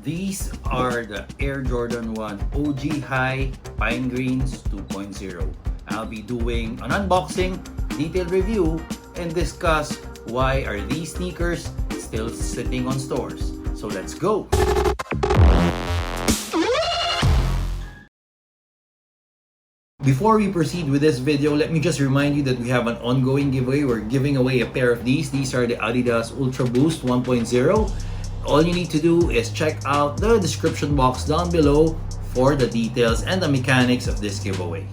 These are the Air Jordan 1 OG High Pine Greens 2.0. I'll be doing an unboxing, detailed review, and discuss why are these sneakers still sitting on stores. So let's go! Before we proceed with this video, let me just remind you that we have an ongoing giveaway. We're giving away a pair of these. These are the Adidas Ultra Boost 1.0. All you need to do is check out the description box down below for the details and the mechanics of this giveaway.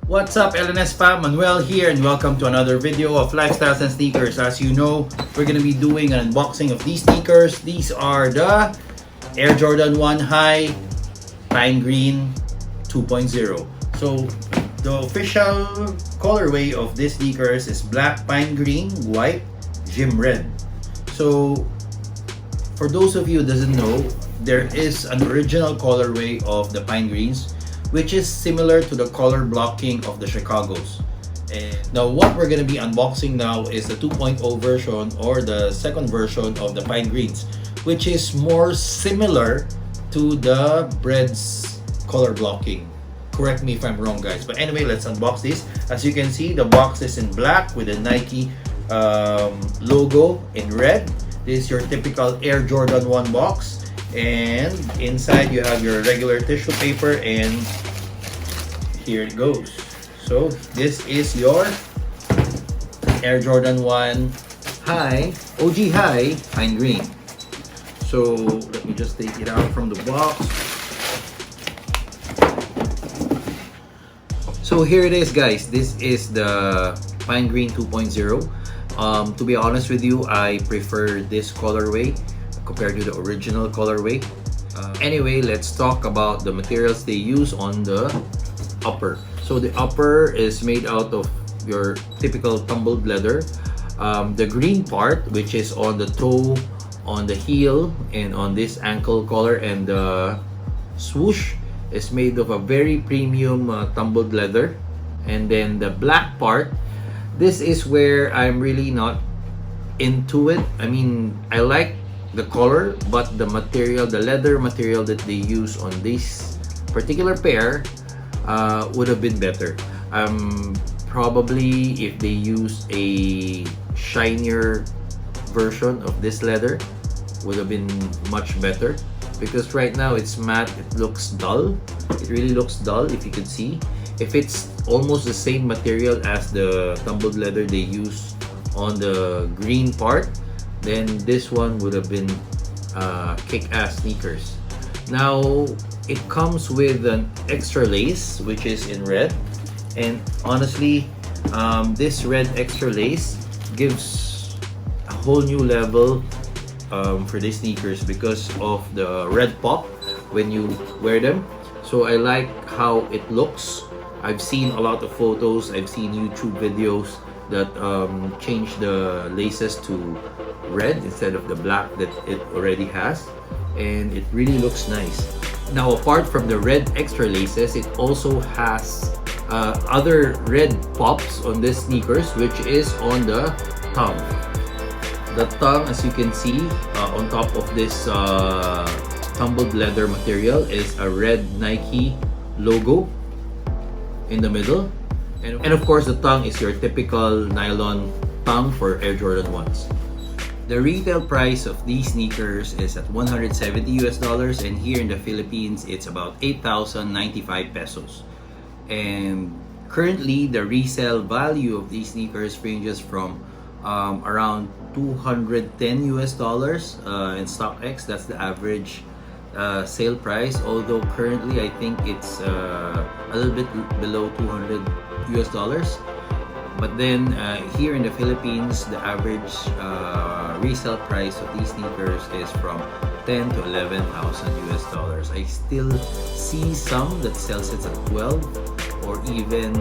What's up, LNS fam? Manuel here, and welcome to another video of Lifestyles and Sneakers. As you know, we're going to be doing an unboxing of these sneakers. These are the Air Jordan 1 High Pine Green 2.0. So the official colorway of these sneakers is black, pine green, white, gym red. So for those of you who doesn't know, there is an original colorway of the pine greens, which is similar to the color blocking of the Chicagos. And now what we're going to be unboxing now is the 2.0 version, or the second version of the pine greens, which is more similar to the Bred's color blocking. Correct me if I'm wrong, guys, but anyway, let's unbox this. As you can see, the box is in black with a Nike logo in red. This is your typical Air Jordan 1 box, and inside you have your regular tissue paper, and here it goes. So this is your Air Jordan 1 High, OG High Pine Green. So let me just take it out from the box. So here it is, guys. This is the Pine Green 2.0. To be honest with you, I prefer this colorway compared to the original colorway. Anyway, let's talk about the materials they use on the upper. So the upper is made out of your typical tumbled leather. The green part, which is on the toe, on the heel, and on this ankle collar, and the swoosh is made of a very premium tumbled leather. And then the black part, this is where I'm really not into it. I mean, I like the color, but the material, the leather material that they use on this particular pair would have been better. Probably if they use a shinier version of this leather, would have been much better, because right now it's matte, it looks dull. It really looks dull. If you could see, if it's almost the same material as the tumbled leather they use on the green part, then this one would have been kick-ass sneakers. Now it comes with an extra lace, which is in red, and honestly, this red extra lace gives a whole new level for these sneakers because of the red pop when you wear them. So I like how it looks. I've seen a lot of photos, I've seen YouTube videos that change the laces to red instead of the black that it already has, and it really looks nice. Now, apart from the red extra laces, it also has other red pops on this sneakers, which is on the tongue. The tongue, as you can see, on top of this tumbled leather material is a red Nike logo in the middle. And of course, the tongue is your typical nylon tongue for Air Jordan 1s. The retail price of these sneakers is at $170 US, and here in the Philippines, it's about 8,095 pesos. And currently, the resale value of these sneakers ranges from around $210 US in StockX. That's the average sale price, although currently I think it's a little bit below $200 US. But then here in the Philippines, the average resale price of these sneakers is from $10,000 to $11,000 US. I still see some that sells it at 12, or even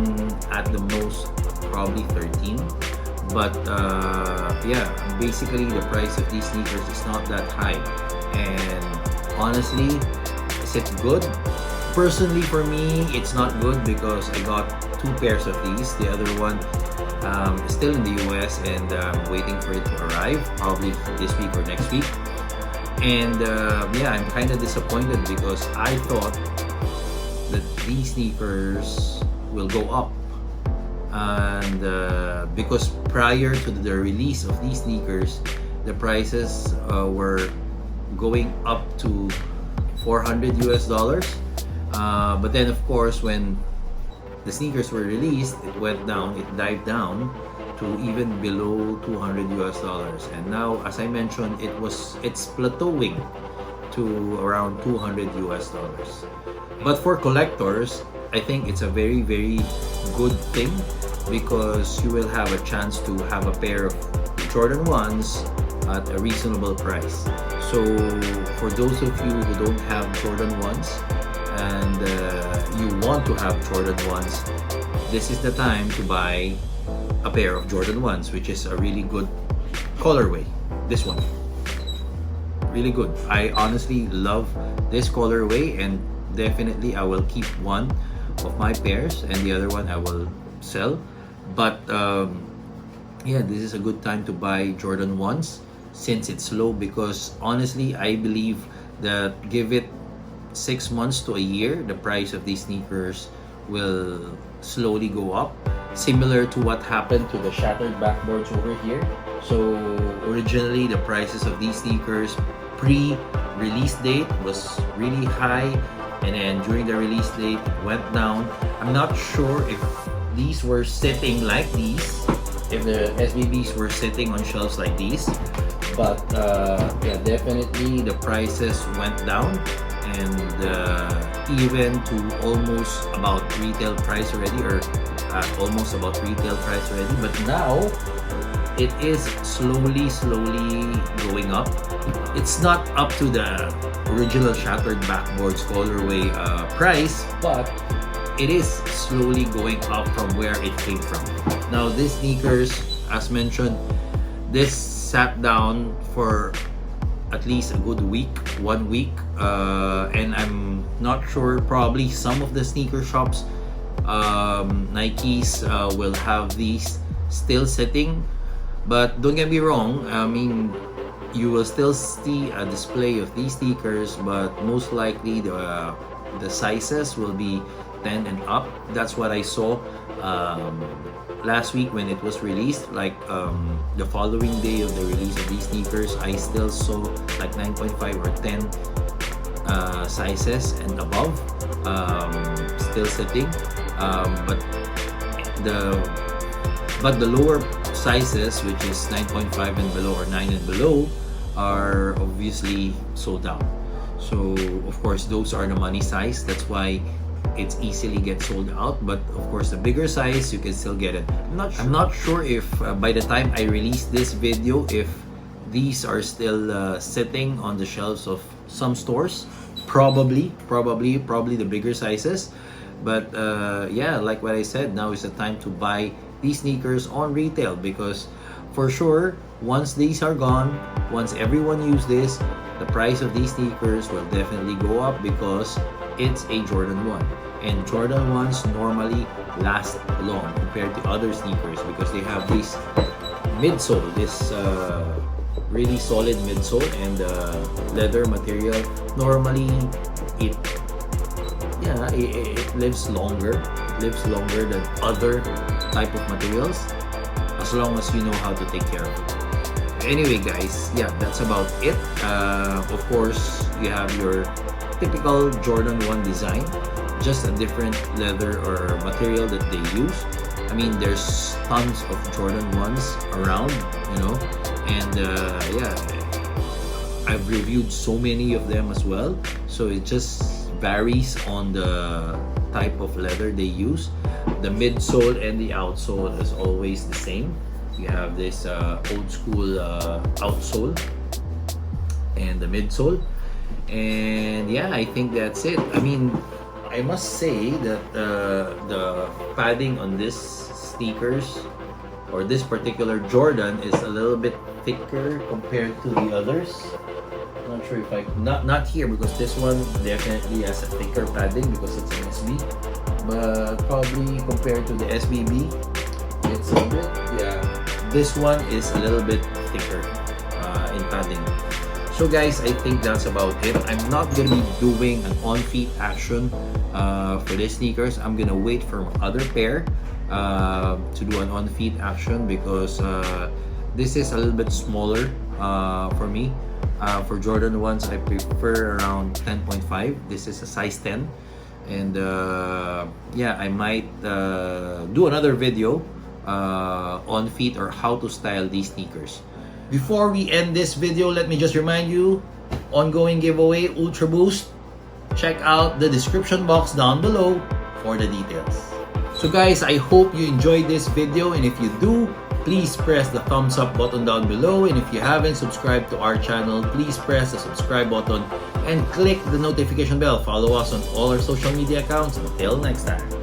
at the most probably 13. But yeah, basically the price of these sneakers is not that high, and honestly, is it good? Personally, for me, it's not good because I got 2 pairs of these. The other one is still in the US and waiting for it to arrive, probably this week or next week. And yeah, I'm kind of disappointed because I thought that these sneakers will go up. And because prior to the release of these sneakers, the prices were going up to $400 US. But then of course when the sneakers were released, it went down, it dived down to even below $200 US. And now, as I mentioned, it's plateauing to around $200 US. But for collectors, I think it's a very, very good thing because you will have a chance to have a pair of Jordan 1s at a reasonable price. So for those of you who don't have Jordan 1s and you want to have Jordan 1s, this is the time to buy a pair of Jordan 1s, which is a really good colorway. This one, really good. I honestly love this colorway, and definitely I will keep one of my pairs and the other one I will sell. But yeah, this is a good time to buy Jordan 1s since it's low, because honestly I believe that give it 6 months to a year, the price of these sneakers will slowly go up, similar to what happened to the shattered backboards over here. So originally the prices of these sneakers pre-release date was really high, and then during the release date it went down. I'm not sure if these were sitting like these, if the SBBs were sitting on shelves like these, but yeah, definitely the prices went down, and even to almost about retail price already, or almost about retail price already. But now it is slowly going up. It's not up to the original shattered backboards colorway price, but it is slowly going up from where it came from. Now these sneakers, as mentioned, this sat down for at least a good week, 1 week, and I'm not sure, probably some of the sneaker shops, Nikes will have these still sitting. But don't get me wrong, I mean, you will still see a display of these sneakers, but most likely the sizes will be 10 and up. That's what I saw last week when it was released. Like the following day of the release of these sneakers, I still saw like 9.5 or 10 sizes and above still sitting, but the lower sizes, which is 9.5 and below or 9 and below, are obviously sold out. So of course those are the money size, that's why it's easily get sold out. But of course the bigger size, you can still get it. I'm not sure if by the time I release this video, if these are still sitting on the shelves of some stores. Probably the bigger sizes. But yeah, like what I said, now is the time to buy these sneakers on retail, because for sure once these are gone, once everyone use this, the price of these sneakers will definitely go up, because it's a Jordan 1, and Jordan 1s normally last long compared to other sneakers because they have this midsole, this really solid midsole, and leather material. Normally it lives longer. It lives longer than other type of materials, as long as you know how to take care of it. Anyway guys, yeah, that's about it. Of course you have your typical Jordan 1 design, just a different leather or material that they use. I mean, there's tons of Jordan 1s around, you know, and yeah, I've reviewed so many of them as well, so it just varies on the type of leather they use. The midsole and the outsole is always the same. You have this old school outsole and the midsole, and yeah, I think that's it. I mean, I must say that the padding on this sneakers, or this particular Jordan, is a little bit thicker compared to the others. not sure if I not here because this one definitely has a thicker padding because it's an SB, but probably compared to the SBB, it's a bit, yeah, this one is a little bit thicker in padding. So guys, I think that's about it. I'm not gonna be doing an on-feet action for these sneakers. I'm gonna wait for other pair to do an on-feet action because this is a little bit smaller for me. For Jordan 1s, I prefer around 10.5. This is a size 10. And yeah, I might do another video on feet or how to style these sneakers. Before we end this video, let me just remind you, ongoing giveaway, Ultra Boost. Check out the description box down below for the details. So guys, I hope you enjoyed this video, and if you do, please press the thumbs up button down below, and if you haven't subscribed to our channel, please press the subscribe button and click the notification bell. Follow us on all our social media accounts. Until next time.